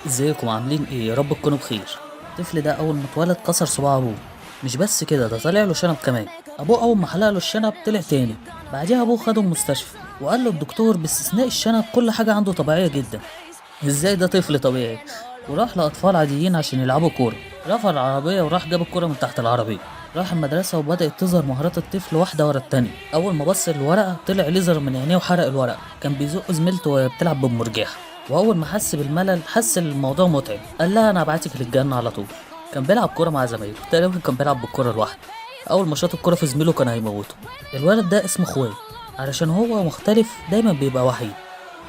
ازيكم عاملين ايه؟ يا رب تكونوا بخير. الطفل ده اول ما اتولد كسر صباع ابوه. مش بس كده، ده طلع له شنب كمان. ابوه اول ما حلق له الشنب طلع تاني. بعدها ابوه خده المستشفى وقال له الدكتور باستثناء الشنب كل حاجه عنده طبيعيه جدا. ازاي ده طفل طبيعي؟ وراح لاطفال عاديين عشان يلعبوا كوره. رفع العربيه وراح جاب الكوره من تحت العربيه. راح المدرسة وبدأت تظهر مهارات الطفل واحدة ورا التانية. أول ما بص للورقة طلع ليزر من عينيه وحرق الورقة. كان بيزق زميلته وهي بتلعب بالمرجحة. واول ما حس بالملل حس ان الموضوع متعب. قال لها انا هبعتك للجنه على طول. كان بيلعب كوره مع زمايله، تقريبا كان بيلعب بالكوره لوحده. اول ما شاط الكوره في زميله كان هيموته. الولد ده اسمه خوي. علشان هو مختلف دايما بيبقى وحيد.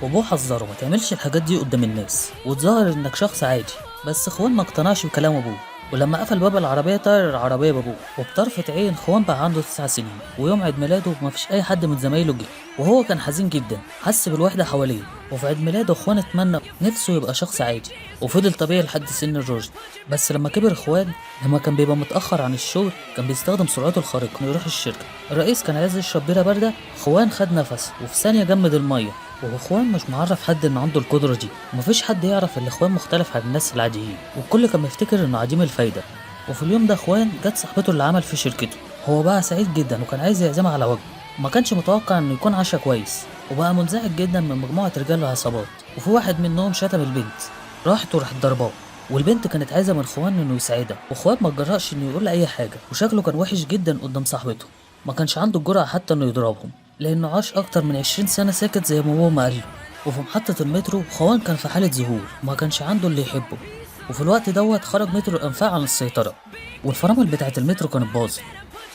وابوه حذره ما تعملش الحاجات دي قدام الناس وتظاهر انك شخص عادي. بس خوان ما اقتنعش بكلام ابوه. ولما قفل باب العربية طار العربية بابوه. وبطرفة عين خوان بقى عنده 9 سنين. ويوم عيد ميلاده مفيش أي حد من زمايله جه. وهو كان حزين جدا، حس بالوحدة حواليه. وفي عيد ميلاده خوان اتمنى نفسه يبقى شخص عادي. وفضل طبيعي لحد سن الرشد. بس لما كبر خوان، لما كان بيبقى متأخر عن الشغل كان بيستخدم سرعته الخارقة انه يروح الشركة. الرئيس كان عايز يشرب بيرة باردة. خوان خد نفس وفي ثانية جمد المية. واخوان مش معرف حد ان عنده القدرة دي. ومفيش حد يعرف ان اخوان مختلف عن الناس العاديين. والكل كان مفتكر انه عديم الفايدة. وفي اليوم ده اخوان جت صاحبته اللي عمل في شركته. هو بقى سعيد جدا وكان عايز يعزمها على وجبه. ما كانش متوقع انه يكون عشاء كويس. وبقى منزعج جدا من مجموعه رجال عصابات. وفي واحد منهم شتم البنت. راحت وراحت ضرباه. والبنت كانت عايزه من خوان انه يساعدها، وخوان ما اتجرأش انه يقول اي حاجه، وشكله كان وحش جدا قدام صاحبته. ما كانش عنده الجرأة حتى انه يضربهم، لانه عاش اكتر من 20 سنه ساكت زي ما هو ما قال له. وفي محطه المترو خوان كان في حاله ذهول وما كانش عنده اللي يحبه. وفي الوقت دوت خرج مترو الانفاق عن السيطره. والفرامل بتاعة المترو كانت باظت.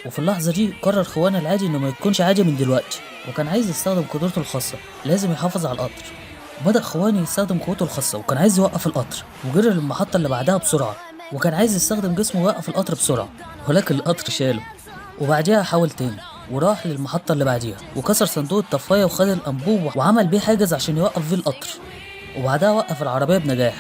وفي اللحظة دي قرر خوان العادي انه ما يكونش عادي من دلوقتي. وكان عايز يستخدم قدرته الخاصة، لازم يحافظ على القطر. وبدأ خوان يستخدم قوته الخاصة وكان عايز يوقف القطر. وجري للمحطة اللي بعدها بسرعة. وكان عايز يستخدم جسمه ويوقف القطر بسرعة. ولكن القطر شاله. وبعديها حاول تاني. وراح للمحطة اللي بعديها وكسر صندوق الطفاية وخد الأنبوب وعمل بيه حاجز عشان يوقف فيه القطر. وبعدها وقف العربية بنجاح.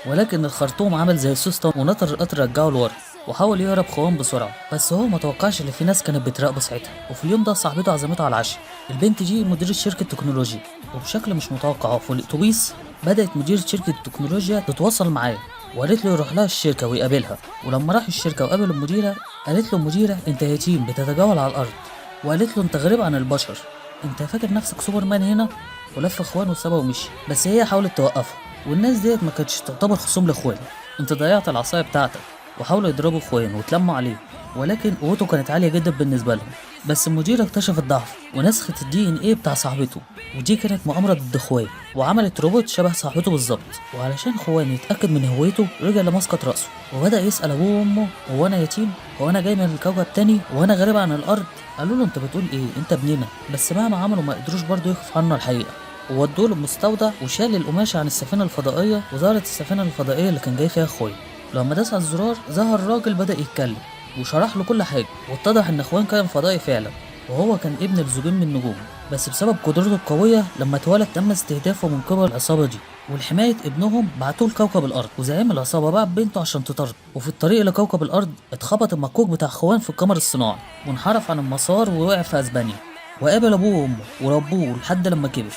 ولكن الخرطوم عمل زي السوستة ونطر القطر رجعه لورا. وحاول يهرب خوان بسرعة، بس هو متوقعش ان في ناس كانت بتراقبه ساعتها. وفي اليوم ده صاحبته عزمته على العشاء. البنت دي مديرة شركة تكنولوجيا. وبشكل مش متوقع في الاتوبيس بدأت مديرة شركة التكنولوجيا تتواصل معاه. وقالت له يروح لها الشركة ويقابلها. ولما راح الشركة وقابل المديرة قالت له المديرة انت يتيم بتتجول على الأرض. وقالت له انت غريب عن البشر، انت فاكر نفسك سوبرمان هنا؟ ولف اخوان وسابها ومشي. بس هي حاولت توقفه. والناس ديت ما كانتش تعتبر خصوم لاخوان. انت ضيعت العصايه بتاعتك. وحاولوا يضربوا اخوان واتلموا عليه. ولكن قوته كانت عاليه جدا بالنسبه لهم. بس المديره اكتشفت ضعفه ونسخت الدي ان ايه بتاع صاحبته. ودي كانت مؤامره ضد اخوان. وعملت روبوت شبه صاحبته بالظبط. وعلشان خوان يتاكد من هويته رجع لمسقط راسه وبدا يسال ابوه وامه هو انا يتيم؟ هو انا جاي من الكوكب تاني؟ وانا غريب عن الارض؟ قالوا له انت بتقول ايه؟ انت ابننا. بس مهما عملوا ما قدروش برضه يخفوا عنه الحقيقه. وودوه المستودع وشال القماشه عن السفينه الفضائيه وظهرت السفينه الفضائيه اللي كان جاي فيها اخويا. لما داس على الزرار ظهر راجل بدا يتكلم وشرح له كل حاجه. واتضح ان اخوان كان فضائي فعلا. وهو كان ابن لزوجين من النجوم. بس بسبب قدرته القويه لما اتولد تم استهدافه من قبل العصابه دي. ولحمايه ابنهم بعتوه لكوكب الارض. وزعيم العصابه بعت بنته عشان تطرد. وفي الطريق لكوكب الارض اتخبط المكوك بتاع اخوان في القمر الصناعي وانحرف عن المسار ووقع في اسبانيا. وقابل ابوه وامه وربوه لحد لما كبر.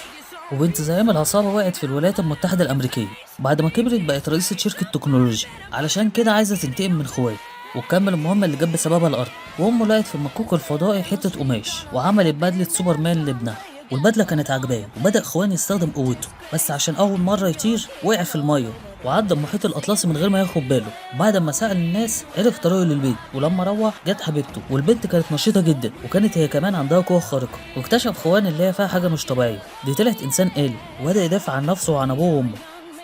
وبنت زعيم العصابة وقعت في الولايات المتحدة الأمريكية. بعد ما كبرت بقت رئيسة شركة تكنولوجيا. علشان كده عايزة تنتقم من خوات وتكمل المهمة اللي جت بسببها الأرض. وأمه لقت في المكوك الفضائي حتة قماش وعملت بدلة سوبرمان لابنها. والبدلة كانت عجباه وبدأ خوان يستخدم قوته. بس عشان أول مرة يطير وقع في المية وعدى المحيط الأطلسي من غير ما ياخد باله. بعد ما سأل الناس عرف طريقه للبيت. ولما روح جت حبيبته والبنت كانت نشيطة جدا وكانت هي كمان عندها قوة خارقة. واكتشف خوان اللي هي فيها حاجة مش طبيعية. دي طلعت إنسان آلي وبدأ يدافع عن نفسه وعن أبوه وأمه.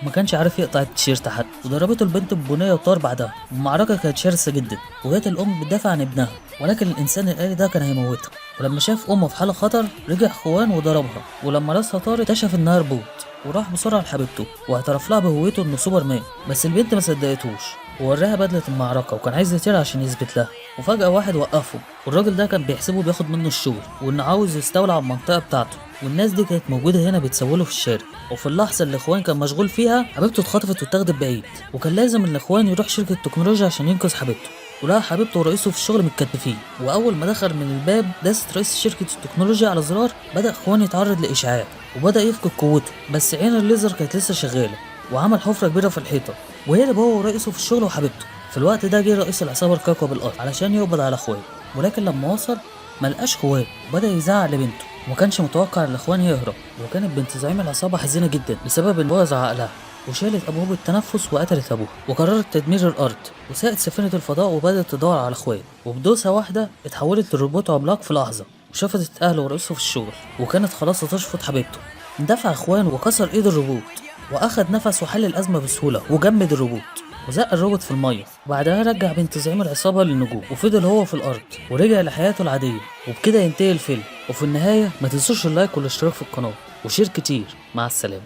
ما كانش عارف يقطع التيشيرت حتى. وضربته البنت ببنيه وطار بعدها. المعركه كانت شرسه جدا وجات الام بتدافع عن ابنها. ولكن الانسان الآلي ده كان هيموتها. ولما شاف امه في حاله خطر رجع خوان وضربها. ولما راسها طارت اكتشف انها روبوت. وراح بسرعه لحبيبته واعترف لها بهويته انه سوبرمان. بس البنت ما صدقتوش ووراها بدله المعركه وكان عايز يطير عشان يثبت لها. وفجاه واحد وقفه والراجل ده كان بيحسبه بياخد منه الشغل وانه عاوز يستولى على المنطقه بتاعته. والناس دي كانت موجوده هنا بتسوله في الشارع. وفي اللحظه اللي اخوان كان مشغول فيها حبيبته اتخطفت واتاخدت بعيد. وكان لازم ان اخوان يروح شركه تكنولوجيا عشان ينقذ حبيبته. ولقى حبيبته ورئيسه في الشغل متكتفين. واول ما دخل من الباب داست رئيس شركه التكنولوجيا على زرار. بدا اخوان يتعرض لاشعاع وبدا يفقد قوته. بس عين الليزر كانت لسه شغاله. وعمل حفرة كبيرة في الحيطة، وهرب هو ورئيسه في الشغل وحبيبته. في الوقت ده جه رئيس العصابة الكاكو بالأرض علشان يقبض على اخوان، ولكن لما وصل ملقاش خوان وبدأ يزعق لبنته، ومكانش متوقع ان الاخوان يهرب. وكانت بنت زعيم العصابة حزينة جدا بسبب ان باظ عقلها، وشالت ابواب التنفس وقتلت ابوها، وقررت تدمير الارض، وساقت سفينة الفضاء وبدأت تدور على اخوان، وبدوسة واحدة اتحولت لروبوت عملاق في لحظة، وشافت اهله ورئيسه في الشغل، وكانت خلاص هتشفط حبيبته. اندفع اخوان وكسر ايد الروبوت، واخد نفس وحل الازمة بسهولة وجمد الروبوت، وزق الروبوت في الميه. وبعدها رجع بنت زعيم العصابه للنجوم، وفضل هو في الارض ورجع لحياته العاديه. وبكده ينتهي الفيلم. وفي النهايه ما تنسوش اللايك والاشتراك في القناه وشير كتير. مع السلامه.